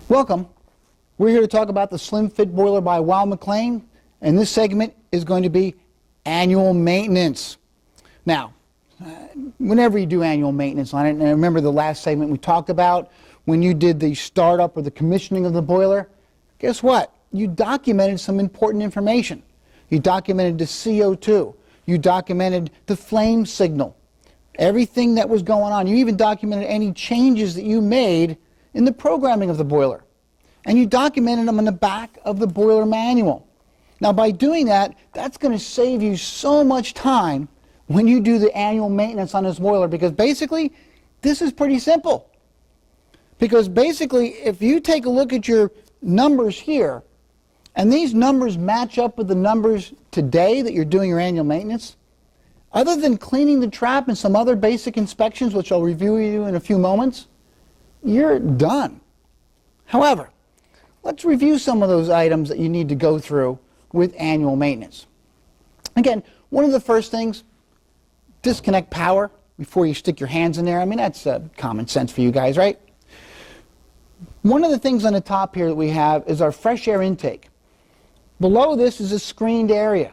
Welcome. We're here to talk about the Slim Fit Boiler by Weil-McLain, and this segment is going to be annual maintenance. Now, whenever you do annual maintenance on it, and I remember the last segment we talked about when you did the startup or the commissioning of the boiler, guess what? You documented some important information. You documented the CO2. You documented the flame signal. Everything that was going on. You even documented any changes that you made in the programming of the boiler. And you documented them in the back of the boiler manual. Now by doing that, that's going to save you so much time when you do the annual maintenance on this boiler, because basically this is pretty simple. Because basically if you take a look at your numbers here, and these numbers match up with the numbers today that you're doing your annual maintenance, other than cleaning the trap and some other basic inspections, which I'll review with you in a few moments, you're done. However, let's review some of those items that you need to go through with annual maintenance. Again, one of the first things, disconnect power before you stick your hands in there. I mean, that's common sense for you guys, right? One of the things on the top here that we have is our fresh air intake. Below this is a screened area.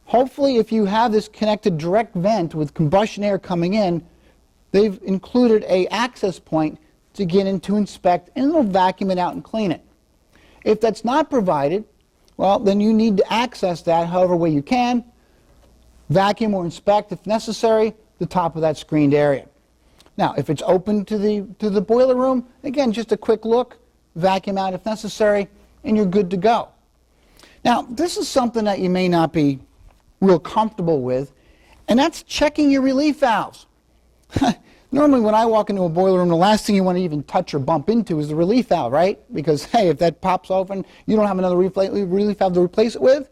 Hopefully, if you have this connected direct vent with combustion air coming in, they've included an access point to get in to inspect, and it'll vacuum it out and clean it. If that's not provided, well, then you need to access that however way you can, vacuum or inspect, if necessary, the top of that screened area. Now, if it's open to the boiler room, again, just a quick look, vacuum out if necessary, and you're good to go. Now, this is something that you may not be real comfortable with, and that's checking your relief valves. Normally when I walk into a boiler room, the last thing you want to even touch or bump into is the relief valve, right? Because, hey, if that pops open, you don't have another relief valve to replace it with.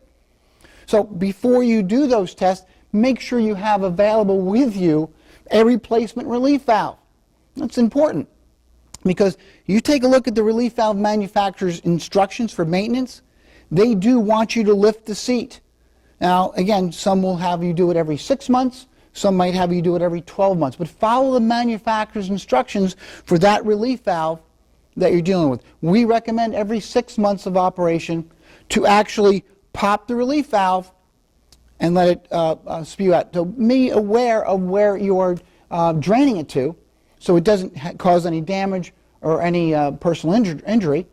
So before you do those tests, make sure you have available with you a replacement relief valve. That's important, because you take a look at the relief valve manufacturer's instructions for maintenance. They do want you to lift the seat. Now, again, some will have you do it every 6 months. Some might have you do it every 12 months. But follow the manufacturer's instructions for that relief valve that you're dealing with. We recommend every 6 months of operation to actually pop the relief valve and let it spew out. So be aware of where you're draining it to, so it doesn't cause any damage or any personal injury.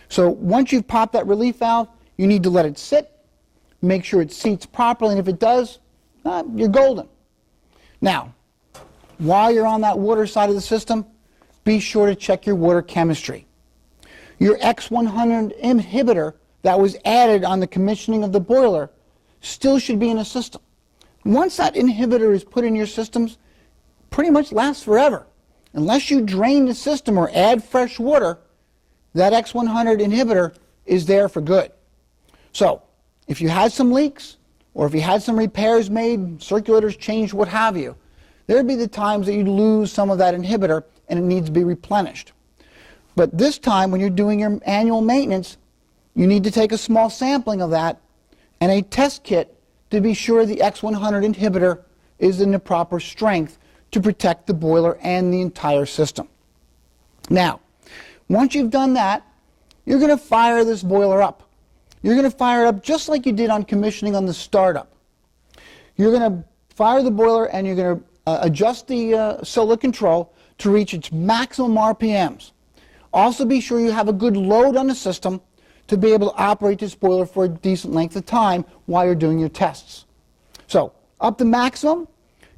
So once you've popped that relief valve, you need to let it sit, make sure it seats properly, and if it does, you're golden. Now, while you're on that water side of the system, be sure to check your water chemistry. Your X100 inhibitor that was added on the commissioning of the boiler still should be in the system. Once that inhibitor is put in your systems, pretty much lasts forever. Unless you drain the system or add fresh water, that X100 inhibitor is there for good. So, if you had some leaks, or if you had some repairs made, circulators changed, what have you, there would be the times that you lose some of that inhibitor and it needs to be replenished. But this time, when you're doing your annual maintenance, you need to take a small sampling of that and a test kit to be sure the X100 inhibitor is in the proper strength to protect the boiler and the entire system. Now, once you've done that, you're going to fire this boiler up. You're going to fire it up just like you did on commissioning on the startup. You're going to fire the boiler and you're going to adjust the solar control to reach its maximum RPMs. Also be sure you have a good load on the system to be able to operate this boiler for a decent length of time while you're doing your tests. So, up to maximum,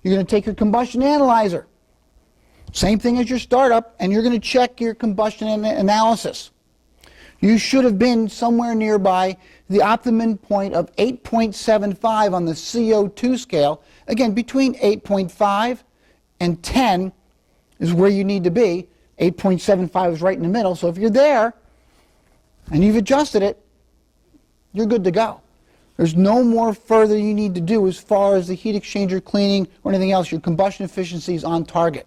you're going to take your combustion analyzer. Same thing as your startup, and you're going to check your combustion analysis. You should have been somewhere nearby the optimum point of 8.75 on the CO2 scale. Again, between 8.5 and 10 is where you need to be. 8.75 is right in the middle. So if you're there and you've adjusted it, you're good to go. There's no more further you need to do as far as the heat exchanger cleaning or anything else. Your combustion efficiency is on target.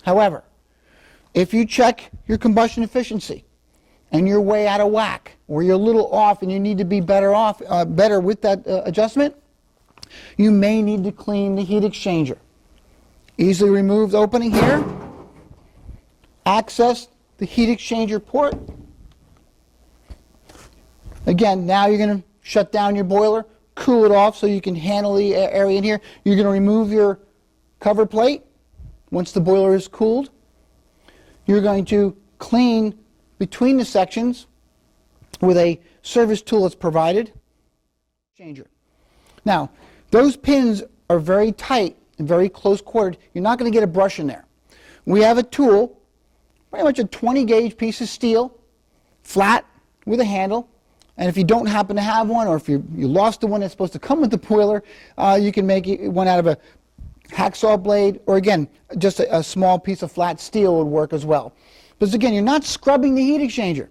However, if you check your combustion efficiency and you're way out of whack, or you're a little off and you need to be better with that adjustment, you may need to clean the heat exchanger. Easily remove the opening here, access the heat exchanger port, Again, now you're going to shut down your boiler, cool it off so you can handle the area in here. You're going to remove your cover plate once the boiler is cooled. You're going to clean between the sections with a service tool that's provided. Changer. Now, those pins are very tight and very close quartered. You're not going to get a brush in there. We have a tool, pretty much a 20 gauge piece of steel, flat with a handle. And if you don't happen to have one, or if you lost the one that's supposed to come with the boiler, you can make one out of a hacksaw blade, or again, just a small piece of flat steel would work as well. Because again, you're not scrubbing the heat exchanger.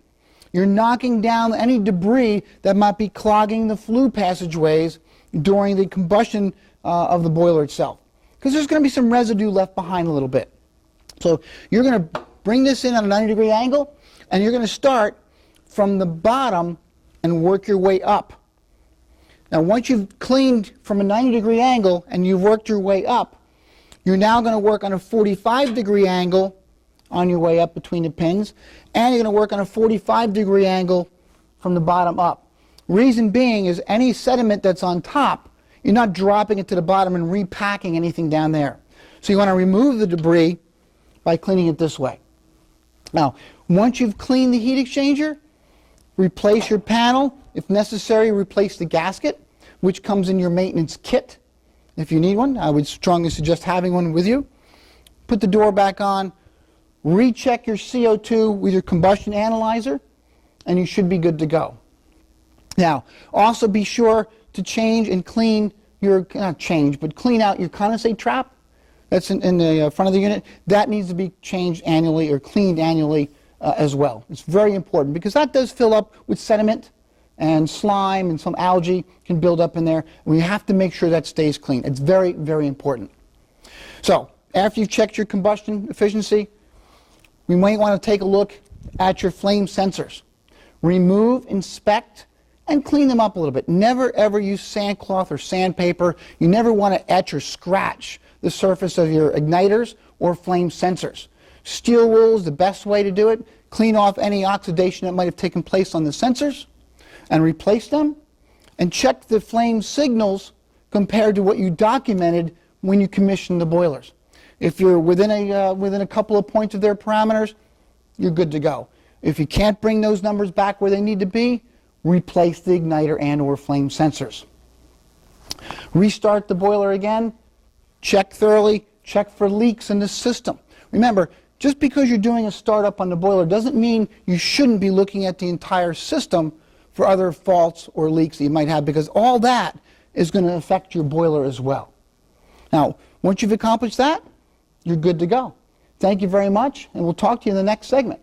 You're knocking down any debris that might be clogging the flue passageways during the combustion of the boiler itself. Because there's going to be some residue left behind a little bit. So you're going to bring this in at a 90-degree angle, and you're going to start from the bottom and work your way up. Now once you've cleaned from a 90-degree angle and you've worked your way up, you're now going to work on a 45-degree angle on your way up between the pins, and you're going to work on a 45-degree angle from the bottom up. Reason being is any sediment that's on top, you're not dropping it to the bottom and repacking anything down there. So you want to remove the debris by cleaning it this way. Now, once you've cleaned the heat exchanger, replace your panel. If necessary, replace the gasket, which comes in your maintenance kit. If you need one, I would strongly suggest having one with you. Put the door back on, recheck your CO2 with your combustion analyzer, and you should be good to go. Now, also be sure to change and clean your, not change, but clean out your condensate trap that's in the front of the unit. That needs to be changed annually or cleaned annually as well. It's very important because that does fill up with sediment and slime, and some algae can build up in there. And we have to make sure that stays clean. It's very, very important. So, after you've checked your combustion efficiency, we might want to take a look at your flame sensors. Remove, inspect, and clean them up a little bit. Never ever use sandcloth or sandpaper. You never want to etch or scratch the surface of your igniters or flame sensors. Steel wool is the best way to do it. Clean off any oxidation that might have taken place on the sensors and replace them. And check the flame signals compared to what you documented when you commissioned the boilers. If you're within a couple of points of their parameters, you're good to go. If you can't bring those numbers back where they need to be, replace the igniter and or flame sensors. Restart the boiler again. Check thoroughly. Check for leaks in the system. Remember, just because you're doing a startup on the boiler doesn't mean you shouldn't be looking at the entire system for other faults or leaks that you might have, because all that is going to affect your boiler as well. Now, once you've accomplished that, you're good to go. Thank you very much, and we'll talk to you in the next segment.